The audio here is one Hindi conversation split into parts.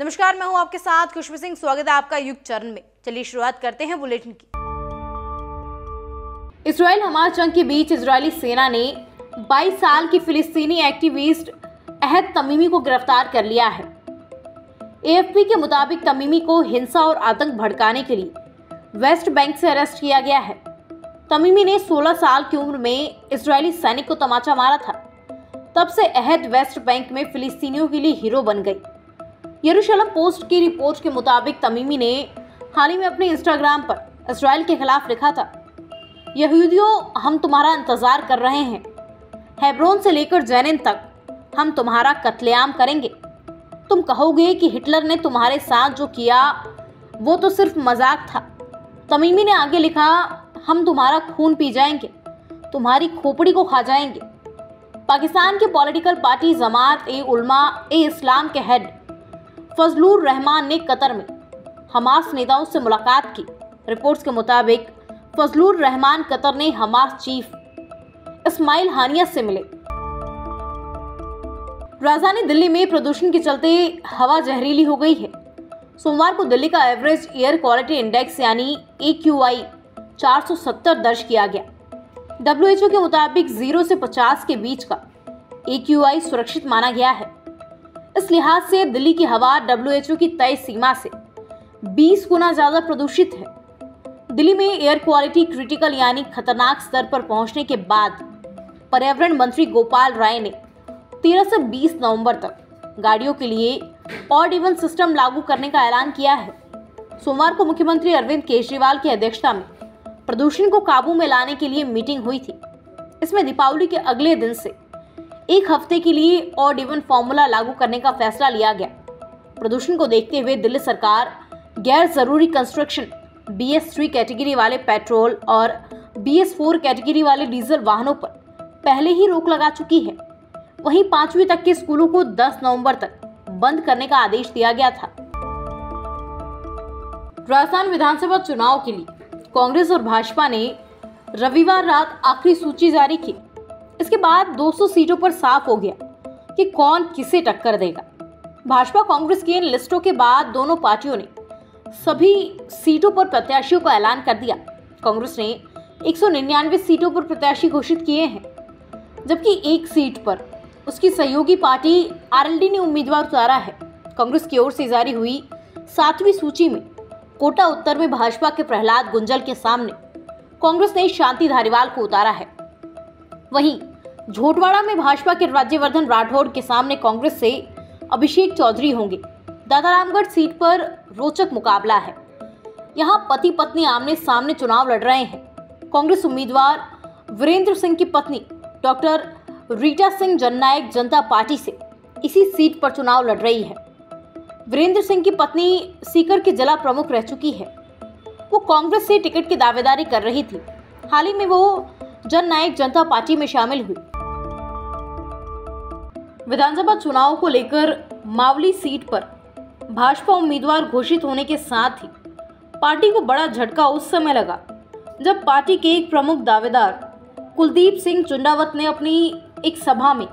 नमस्कार, मैं हूं आपके साथ खुशबू सिंह। स्वागत है आपका युग चरण में। चलिए शुरुआत करते हैं बुलेटिन की। इजराइल हमास जंग के बीच इजरायली सेना ने 22 साल की फिलिस्तीनी एक्टिविस्ट अहद तमीमी को गिरफ्तार कर लिया है। एएफपी के मुताबिक तमीमी को हिंसा और आतंक भड़काने के लिए वेस्ट बैंक से अरेस्ट किया गया है। तमीमी ने 16 साल की उम्र में इजरायली सैनिक को तमाचा मारा था। तब से अहद वेस्ट बैंक में फिलिस्तीनियों के लिए हीरो बन गई। यरूशलेम पोस्ट की रिपोर्ट के मुताबिक तमीमी ने हाल ही में अपने इंस्टाग्राम पर इजराइल के खिलाफ लिखा था, यहूदियों हम तुम्हारा इंतजार कर रहे हैं, हेब्रोन से लेकर जेनिन तक हम तुम्हारा कत्लेआम करेंगे। तुम कहोगे कि हिटलर ने तुम्हारे साथ जो किया वो तो सिर्फ मजाक था। तमीमी ने आगे लिखा, हम तुम्हारा खून पी जाएंगे, तुम्हारी खोपड़ी को खा जाएंगे। पाकिस्तान की पॉलिटिकल पार्टी जमात ए उलमा ए इस्लाम के हेड फजलुर रहमान ने कतर में हमास नेताओं से मुलाकात की। रिपोर्ट्स के मुताबिक फजलुर रहमान कतर ने हमास चीफ इस्माइल हानिया से मिले। राजधानी दिल्ली में प्रदूषण के चलते हवा जहरीली हो गई है। सोमवार को दिल्ली का एवरेज एयर क्वालिटी इंडेक्स यानी AQI 470 दर्ज किया गया। WHO के मुताबिक 0 से 50 के बीच का AQI सुरक्षित माना गया है। इस लिहाज से दिल्ली की हवा WHO की तय सीमा से 20 गुना ज्यादा प्रदूषित है। दिल्ली में एयर क्वालिटी क्रिटिकल यानी खतरनाक स्तर पर पहुंचने के बाद पर्यावरण मंत्री गोपाल राय ने 13 से 20 नवंबर तक गाड़ियों के लिए ऑड इवन सिस्टम लागू करने का ऐलान किया है। सोमवार को मुख्यमंत्री अरविंद केजरीवाल की अध्यक्षता में प्रदूषण को काबू में लाने के लिए मीटिंग हुई थी। इसमें दीपावली के अगले दिन से एक हफ्ते के लिए ऑड इवन फॉर्मूला लागू करने का फैसला लिया गया। प्रदूषण को देखते हुए दिल्ली सरकार गैर जरूरी कंस्ट्रक्शन BS3 कैटेगरी वाले पेट्रोल और BS4 कैटेगरी वाले डीजल वाहनों पर पहले ही रोक लगा चुकी है। वहीं 5वीं तक के स्कूलों को 10 नवंबर तक बंद करने का आदेश दिया गया था। राजस्थान विधानसभा चुनाव के लिए कांग्रेस और भाजपा ने रविवार रात आखिरी सूची जारी की। इसके बाद 200 सीटों पर साफ हो गया कि कौन किसे टक्कर देगा। भाजपा कांग्रेस की इन लिस्टों के बाद दोनों पार्टियों ने सभी सीटों पर प्रत्याशियों का ऐलान कर दिया। कांग्रेस ने 199 सीटों पर प्रत्याशी घोषित किए हैं, जबकि एक सीट पर उसकी सहयोगी पार्टी RLD ने उम्मीदवार उतारा है। कांग्रेस की ओर से जारी हुई 7वीं सूची में कोटा उत्तर में भाजपा के प्रहलाद गुंजल के सामने कांग्रेस ने शांति धारीवाल को उतारा है। वहीं झोटवाड़ा में भाजपा के राज्यवर्धन राठौड़ के सामने कांग्रेस से अभिषेक चौधरी होंगे। दादारामगढ़ सीट पर रोचक मुकाबला है। यहां पति पत्नी आमने सामने चुनाव लड़ रहे हैं। कांग्रेस उम्मीदवार वीरेंद्र सिंह की पत्नी डॉक्टर रीटा सिंह जननायक जनता पार्टी से इसी सीट पर चुनाव लड़ रही है। वीरेंद्र सिंह की पत्नी सीकर की जिला प्रमुख रह चुकी है। वो कांग्रेस से टिकट की दावेदारी कर रही थी। हाल ही में वो जननायक जनता पार्टी में शामिल हुई। विधानसभा चुनाव को लेकर मावली सीट पर भाजपा उम्मीदवार घोषित होने के साथ ही पार्टी को बड़ा झटका उस समय लगा जब पार्टी के एक प्रमुख दावेदार कुलदीप सिंह चुंडावत ने अपनी एक सभा में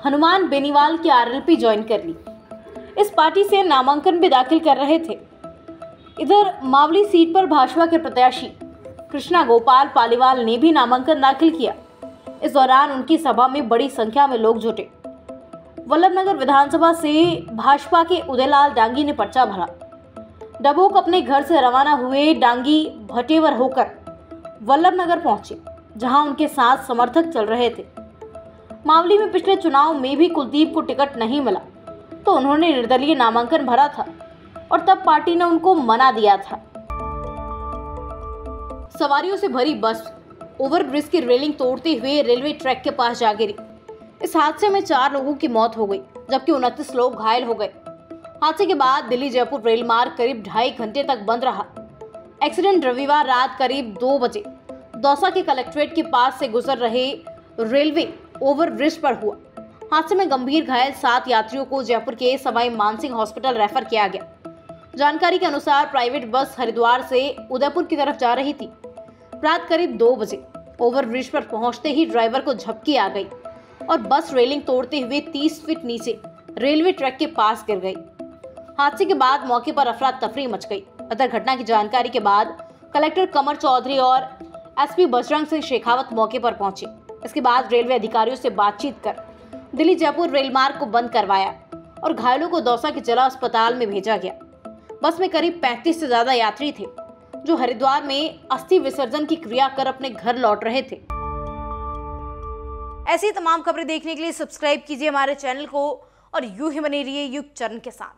हनुमान बेनीवाल की RLP ज्वाइन कर ली। इस पार्टी से नामांकन भी दाखिल कर रहे थे। इधर मावली सीट पर भाजपा के प्रत्याशी कृष्णा गोपाल पालीवाल ने भी नामांकन दाखिल किया। इस दौरान उनकी सभा में बड़ी संख्या में लोग जुटे। वल्लभनगर विधानसभा से भाजपा के उदयलाल डांगी ने पर्चा भरा। डबोक अपने घर से रवाना हुए डांगी भटेवर होकर वल्लभनगर पहुंचे, जहां उनके साथ समर्थक चल रहे थे। मावली में पिछले चुनाव में भी कुलदीप को टिकट नहीं मिला तो उन्होंने निर्दलीय नामांकन भरा था और तब पार्टी ने उनको मना दिया था। सवारियों से भरी बस ओवरब्रिज की रेलिंग तोड़ते हुए रेलवे ट्रैक के पास जा गिरी। इस हादसे में 4 लोगों की मौत हो गई, जबकि 29 लोग घायल हो गए। हादसे के बाद दिल्ली जयपुर रेल मार्ग करीब 2.5 घंटे तक बंद रहा। एक्सीडेंट रविवार रात करीब 2 बजे दौसा के कलेक्ट्रेट के पास से गुजर रहे रेलवे ओवरब्रिज पर हुआ। हादसे में गंभीर घायल 7 यात्रियों को जयपुर के सवाई मानसिंह हॉस्पिटल रेफर किया गया। जानकारी के अनुसार प्राइवेट बस हरिद्वार से उदयपुर की तरफ जा रही थी। रात करीब 2 बजे ओवरब्रिज पर पहुंचते ही ड्राइवर को झपकी आ गई और बस रेलिंग तोड़ते हुए 30 फीट नीचे रेलवे ट्रैक के पास गिर गई। हादसे के बाद मौके पर अफरा तफरी मच गई। अतः घटना की जानकारी के बाद कलेक्टर कमर चौधरी और एसपी बजरंग सिंह शेखावत मौके पर पहुंचे। इसके बाद रेलवे अधिकारियों से बातचीत कर दिल्ली जयपुर रेल मार्ग को बंद करवाया और घायलों को दौसा के जिला अस्पताल में भेजा गया। बस में करीब 35 से ज्यादा यात्री थे जो हरिद्वार में अस्थि विसर्जन की क्रिया कर अपने घर लौट रहे थे। ऐसी तमाम खबरें देखने के लिए सब्सक्राइब कीजिए हमारे चैनल को और यूं ही बने रहिए युग चरण के साथ।